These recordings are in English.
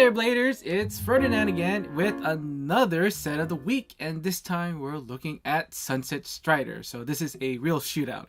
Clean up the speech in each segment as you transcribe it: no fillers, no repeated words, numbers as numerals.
there, Bladers, it's Ferdinand again with another set of the week, and this time we're looking at Sunset Strider, so this is a real shootout.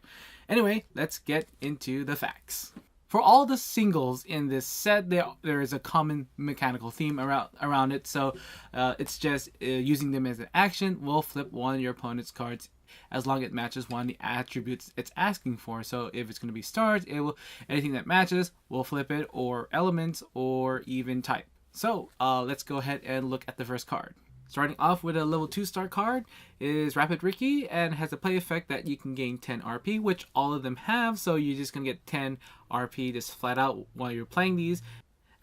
Anyway, let's get into the facts. For all the singles in this set, there is a common mechanical theme around it, so it's just using them as an action will flip one of your opponent's cards as long as it matches one of the attributes it's asking for. So if it's going to be stars, it will anything that matches will flip it, or elements, or even type. So let's go ahead and look at the first card. Starting off with a level 2 star card is Rapid Ricky, and has a play effect that you can gain 10 RP, which all of them have, so you're just going to get 10 RP just flat out while you're playing these.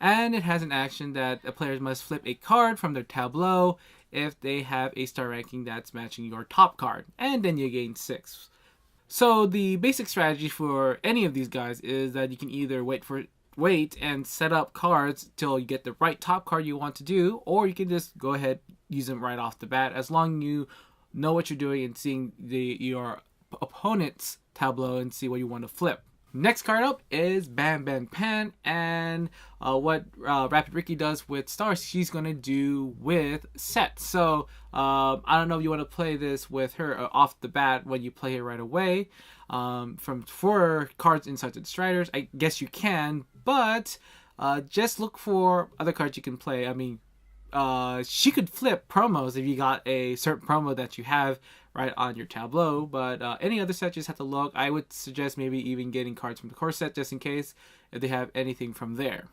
And it has an action that a player must flip a card from their tableau if they have a star ranking that's matching your top card, and then you gain 6. So the basic strategy for any of these guys is that you can either wait and set up cards till you get the right top card you want to do, or you can just go ahead use them right off the bat, as long as you know what you're doing and seeing your opponent's tableau and see what you want to flip. Next card up is Bam Bam Pan, and what Rapid Ricky does with stars, she's going to do with sets. So I don't know if you want to play this with her off the bat when you play it right away. From 4 cards inside the Striders, I guess you can, but just look for other cards you can play. I mean, she could flip promos if you got a certain promo that you have right on your tableau, but any other set, just have to look. I would suggest maybe even getting cards from the core set just in case if they have anything from there.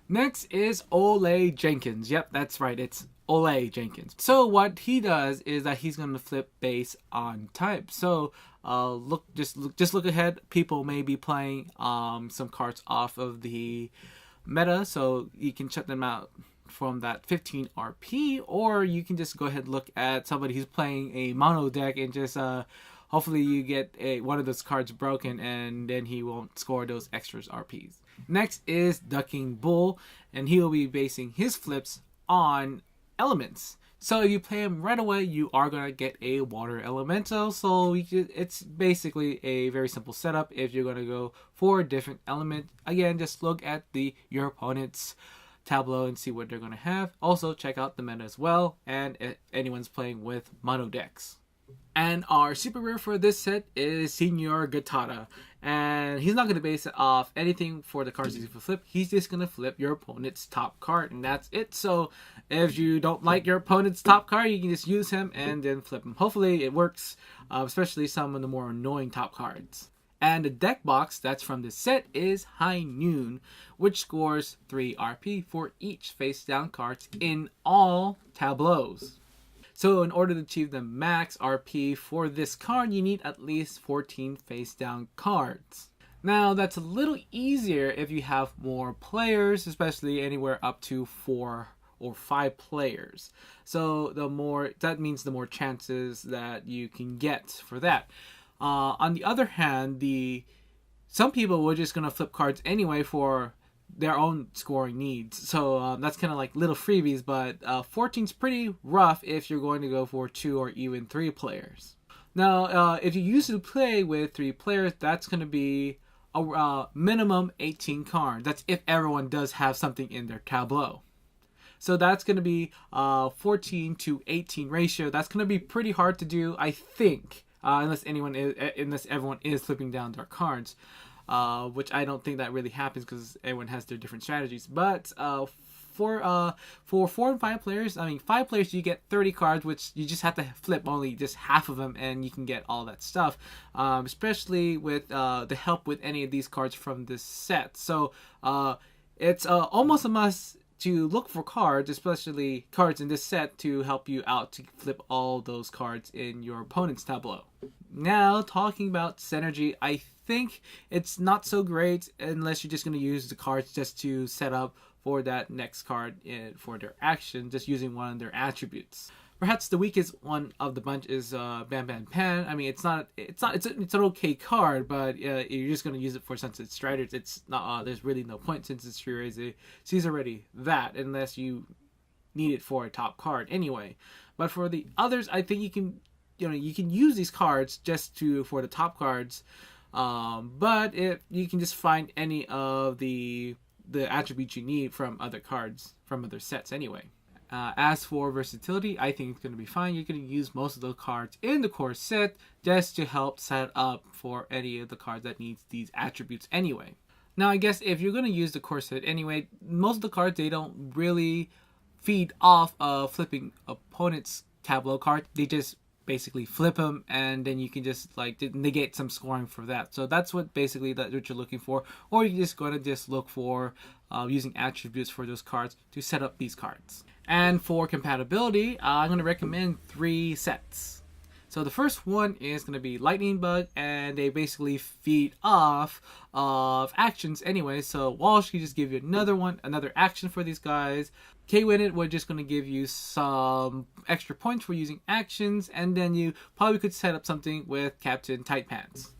Next is Olay Jenkins. Yep, that's right, it's Olay Jenkins. So what he does is that he's going to flip based on type. So just look ahead. People may be playing some cards off of the meta, so you can check them out from that 15 RP, or you can just go ahead and look at somebody who's playing a mono deck and just hopefully you get one of those cards broken, and then he won't score those extras RPs. Next is Ducking Bull, and he will be basing his flips on elements. So if you play him right away, you are going to get a water elemental. So it's basically a very simple setup if you're going to go for a different element. Again, just look at your opponent's tableau and see what they're going to have. Also check out the meta as well, and if anyone's playing with mono decks. And our super rare for this set is Senior Guitarra, and he's not going to base it off anything for the cards he's going to flip. He's just going to flip your opponent's top card, and that's it. So if you don't like your opponent's top card, you can just use him and then flip him. Hopefully it works, especially some of the more annoying top cards. And the deck box that's from this set is High Noon, which scores 3 RP for each face down cards in all tableaus. So in order to achieve the max RP for this card, you need at least 14 face down cards. Now that's a little easier if you have more players, especially anywhere up to 4 or 5 players. So that means the more chances that you can get for that. On the other hand, some people were just going to flip cards anyway for their own scoring needs. So that's kind of like little freebies, but 14's pretty rough if you're going to go for 2 or even 3 players. Now, if you usually play with 3 players, that's going to be a minimum 18 cards. That's if everyone does have something in their tableau. So that's going to be 14 to 18 ratio. That's going to be pretty hard to do, I think. Unless everyone is flipping down their cards, which I don't think that really happens because everyone has their different strategies. But for 4 and 5 players, 5 players, you get 30 cards, which you just have to flip only just half of them, and you can get all that stuff. Especially with the help with any of these cards from this set. So it's almost a must to look for cards, especially cards in this set, to help you out to flip all those cards in your opponent's tableau. Now, talking about synergy, I think it's not so great unless you're just going to use the cards just to set up for that next card for their action, just using one of their attributes. Perhaps the weakest one of the bunch is Bam Bam Pan. It's an okay card, but you're just going to use it for Sunset Striders. It's not. There's really no point since she's already that, unless you need it for a top card anyway. But for the others, I think you can use these cards just for the top cards. But if you can just find any of the the attributes you need from other cards, from other sets anyway. As for versatility, I think it's going to be fine. You're going to use most of the cards in the core set just to help set up for any of the cards that needs these attributes anyway. Now, I guess if you're going to use the core set anyway, most of the cards, they don't really feed off of flipping opponent's tableau card. They just basically flip them, and then you can just like negate some scoring for that. So that's what basically what you're looking for. Or you're just going to just look for using attributes for those cards to set up these cards. And for compatibility, I'm going to recommend 3 sets. So the first one is going to be Lightning Bug, and they basically feed off of actions anyway. So Walsh can just give you another action for these guys. K-Winnet, we're just going to give you some extra points for using actions, and then you probably could set up something with Captain Tight Pants.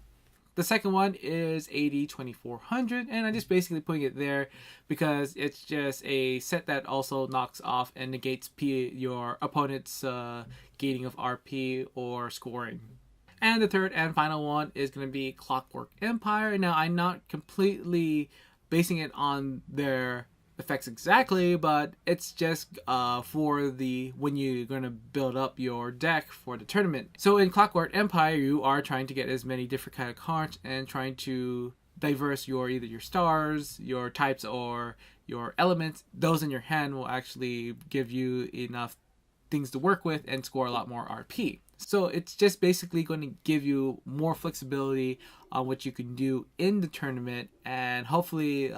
The second one is AD 2400, and I'm just basically putting it there because it's just a set that also knocks off and negates your opponent's gating of RP or scoring. And the third and final one is going to be Clockwork Empire. Now, I'm not completely basing it on their effects exactly, but it's just for when you're going to build up your deck for the tournament. So in Clockwork Empire, you are trying to get as many different kind of cards and trying to diverse either your stars, your types, or your elements. Those in your hand will actually give you enough things to work with and score a lot more RP. So it's just basically going to give you more flexibility on what you can do in the tournament, and hopefully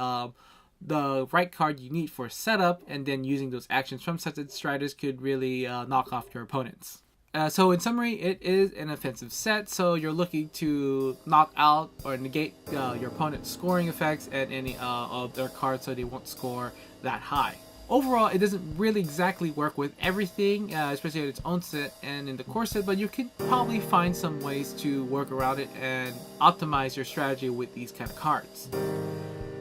the right card you need for setup, and then using those actions from Sunset Striders could really knock off your opponents. So in summary, it is an offensive set, so you're looking to knock out or negate your opponent's scoring effects and any of their cards so they won't score that high. Overall, it doesn't really exactly work with everything, especially in its own set and in the core set, but you could probably find some ways to work around it and optimize your strategy with these kind of cards.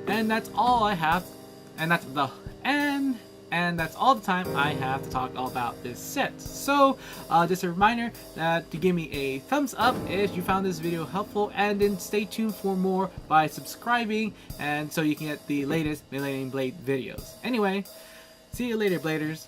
And that's all I have, and that's all the time I have to talk about this set. So just a reminder that to give me a thumbs up if you found this video helpful, and then stay tuned for more by subscribing, and so you can get the latest Millennium Blade videos. Anyway, see you later, Bladers.